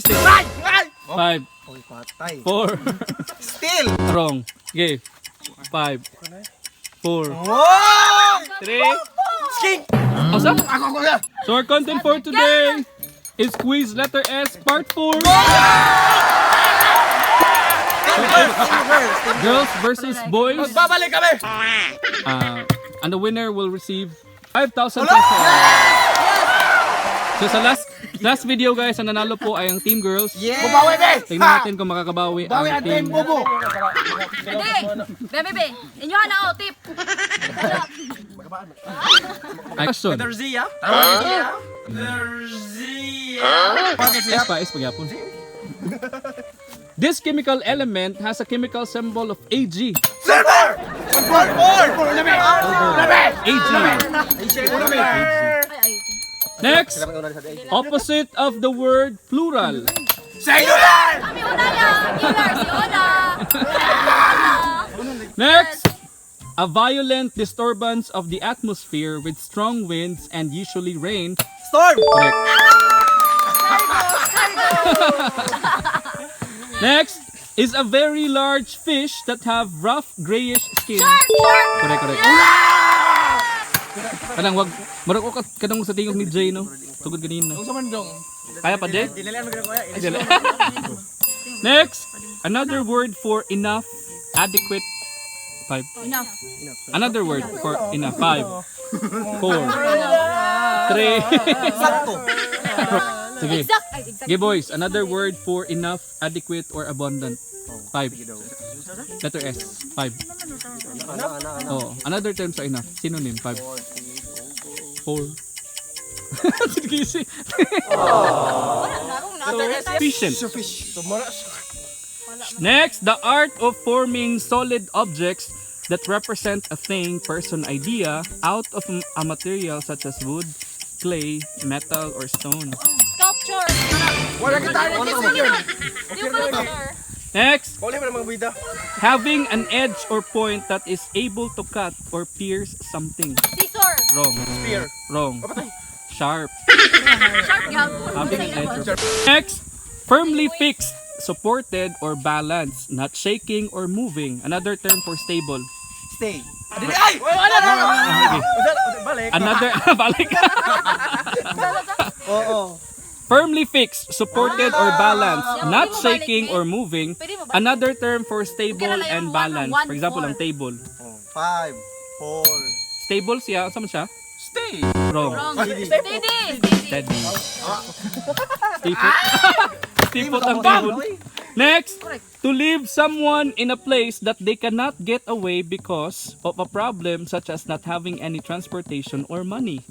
5, 4, Still! wrong. Okay. 5, 4, 3. Skink! What's up? Ako! So our content for today is quiz letter S part 4. Girls versus boys. Magbabalik kami! And the winner will receive 5,000 pesos. So sa last video guys, ang nanalo po ay ang Team Girls. Bubawi, be! Tingnan natin kung makakabawi ang Bawi ang Team team Bubo! Bebe, inyo na tip. Question. Zia? S pa, S pagyapon. This chemical element has a chemical symbol of Ag. Silver! Lami! Ag. Ay. Next, opposite of the word plural. Singular! Kami una lang. Singular, si Una. Next, a violent disturbance of the atmosphere with strong winds and usually rain. Storm! Correct. Next is a very large fish that have rough grayish skin. Correct, correct. Kanang wag marag ko kanang sa tingog ni Jay no. Tugod ganina. Kaya pa Jay? Ay, dili. Next, another word for enough, adequate. 5. Enough. Another word for enough. 5, 4, 3. Sakto! Sige. Exact. Ay, exact. Okay boys, another word for enough, adequate, or abundant. 5. Letter S. 5. Oh, another term sa enough. Synonym. 5. 4. Sige, si. Sufficient. Next, the art of forming solid objects that represent a thing, person, idea out of a material such as wood, clay, metal, or stone. Sculpture. Wala ka tayo! Sculpture. Next, Wala mo namang bida. having an edge or point that is able to cut or pierce something. Scissor. Wrong. Spear. Wrong. Sharp. Sharp gapon. Having an edge or Next, firmly fixed, supported, or balanced, not shaking or moving. Another term for stable. Stay. Ay! Wala na! Okay. Balik. Another, balik. Oo. Firmly fixed, supported, or balanced, not shaking or moving. Pwede mo ba? Another term for stable Okay na lang and yung balanced. one, For example, four. ang table. 5, 4. Stable siya, saan siya? Stay! Wrong. Wrong. Steady. Steady. Steady. Stay put. Stay put ang table. Next, to leave someone in a place that they cannot get away because of a problem such as not having any transportation or money.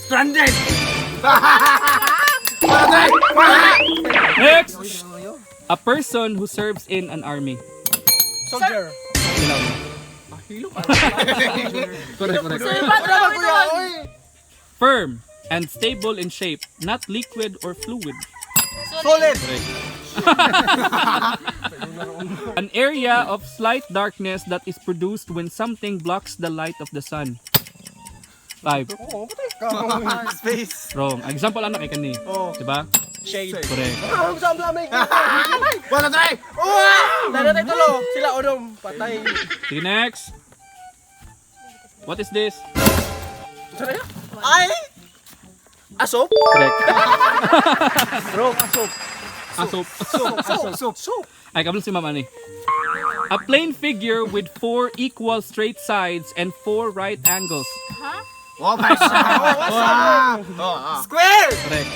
Stranded! Next, a person who serves in an army. Soldier! Correct, correct. Firm and stable in shape, not liquid or fluid. Solid! An area of slight darkness that is produced when something blocks the light of the sun. 5. Space! Wrong. Example ano kay kani? Oh. Diba? Shade! Correct. Ang lamig! Wala tayo! Dada tayo tulo! Sila unong patay! Sige, next. What is this? Ay! Asop? Correct. Bro, asop! Asop. Soup! Ay, kabalo si Mama ni. A plane figure with 4 equal straight sides and 4 right angles. Huh? Oh my God! Square! Correct.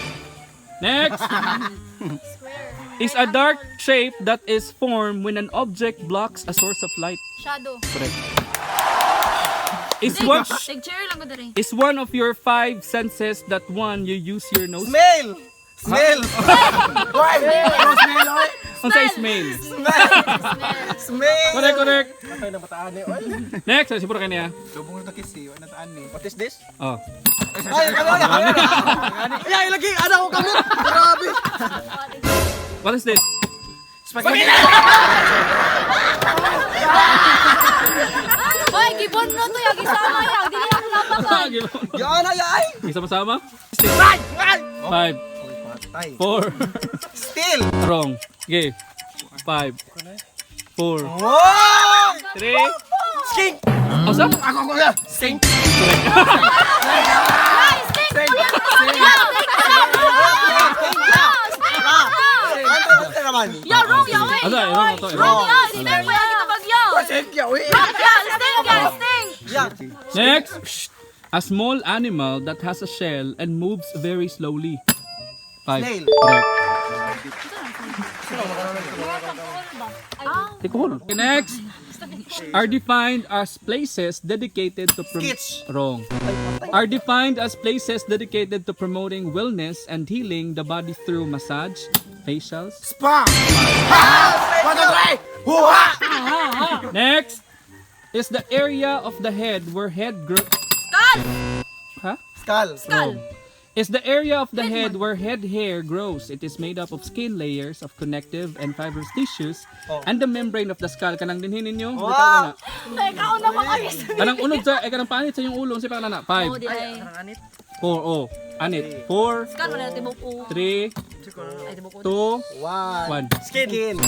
Next Square. is a dark shape that is formed when an object blocks a source of light. Shadow. Correct. Tig-cherry lang ko dali. Is one of your 5 senses that one you use your nose? Smell! Smell! Why? Smell, oy! Ang sa smell. Smell! Correct, correct. Patay na mataan eh. Next, ay siguro kanya. Lubong na takisi, wala nataan eh. What is this? Oh. Ay, ano? Ay, lagi! Ano ko kami? Grabe! What is this? Spaghetti! Hoy, gibon mo to yung isama yan. Dili ako napakan. Yan ay ay! Isa masama? Ay! Ay! 5, Tay. 4. Steel. Wrong. Okay. 5. 4. Wow! 3. Skink. Asa? Ako na. Skink. Ya, wrong ya, wey. Asa? Wrong ito. Wrong ya, sting mo yan kita bagyo. Skink ya, uy. Wrong ya, sting ya, sting. Next. A small animal that has a shell and moves very slowly. 5. Snail. Correct. Ah, Tikol. Next. Are defined as places dedicated to Skits. wrong. Are defined as places dedicated to promoting wellness and healing the body through massage, facials. Spa. One, two, three. Hua! Next is the area of the head where head grows. skull. Huh? Skull. Skull. Is the area of the head where head hair grows. It is made up of skin layers of connective and fibrous tissues and the membrane of the skull. Kanang dinhin ninyo? Wow. Bitaw na. Teka, una pa kayo. Kanang unod sa, kanang panit sa yung ulo. Sipa ka na na. Oh, 5, di ay. 4, oh. Anit. 4, Skull, wala natin buko. 3, Ay, di buko. 2, One. 1. Skin.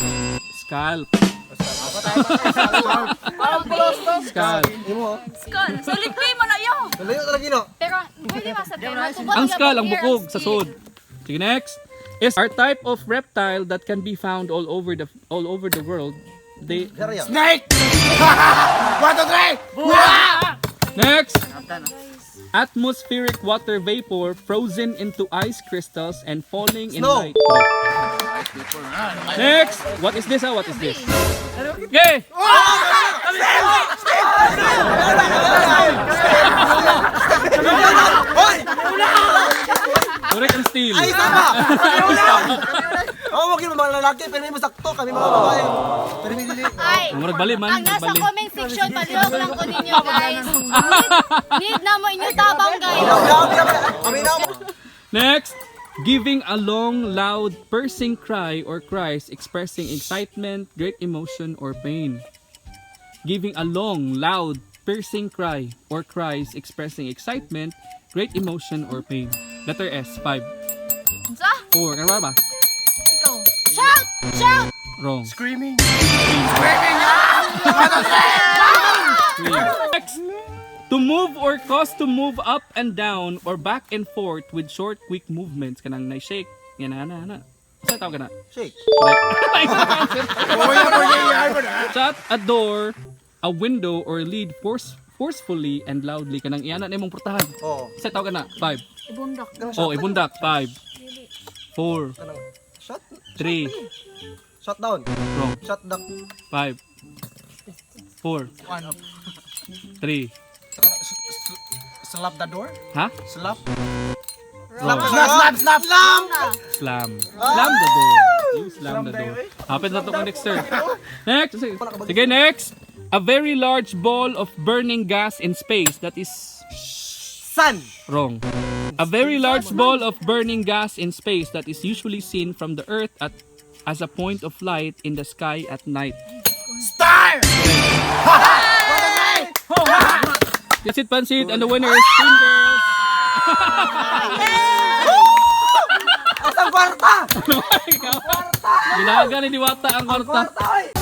Scalp. Parang base. Scalp. Imo. Skull. Sulit kayo mo na yun. Layo talaga gino. Pero, pwede masabihin. Ang skull, ang bukog sa sod. Sige, next. Is our type of reptile that can be found all over the world. They Snake. One, two, three. Hua! Next. Atmospheric water vapor frozen into ice crystals and falling in Snow. light. Next. What is this? What is this? Okay. Hoy! Correct and steal. Ay, sama! Oo, wag yung mga lalaki, pero may masakto kami mga babae. Pero may dili. Ay, Ang magbali man. ang nasa magbali. comment section, palihog lang ko ninyo guys. Need na mo inyo tabang guys. Kami na mo. Next. Giving a long, loud, piercing cry or cries expressing excitement, great emotion, or pain. Giving a long, loud, piercing cry or cries expressing excitement, great emotion, or pain. Letter S, 5. Sa? 4. Ano ba? Ikaw. Shout! Shout! Wrong. Screaming. 3. Next. To move or cause to move up and down or back and forth with short, quick movements. Kanang na-shake. Yan na. Saan tawag ka na? Shake. Shut a door, a window, or lid forcefully and loudly. Kanang iyanan na mong portahan. Oo. Saan tawag ka na? 5. Ibundak. Oh, ibundak. 5. 4. Shut. 3. Shut down. Wrong. Shut the. 5. 4. 3. Slap the door. Ha? Slap. Wrong. Slap. Slam. Slam the door. You slam the door. Hapit na ito ka next turn. Next. Sige, next. A very large ball of burning gas in space that is Sun. wrong. A very large ball of burning gas in space that is usually seen from the Earth as a point of light in the sky at night. Star. Kisit Pansit and the winner is Team Girls. Asang kwarta. Gilaga ni Diwata ang kwarta. Kwarta.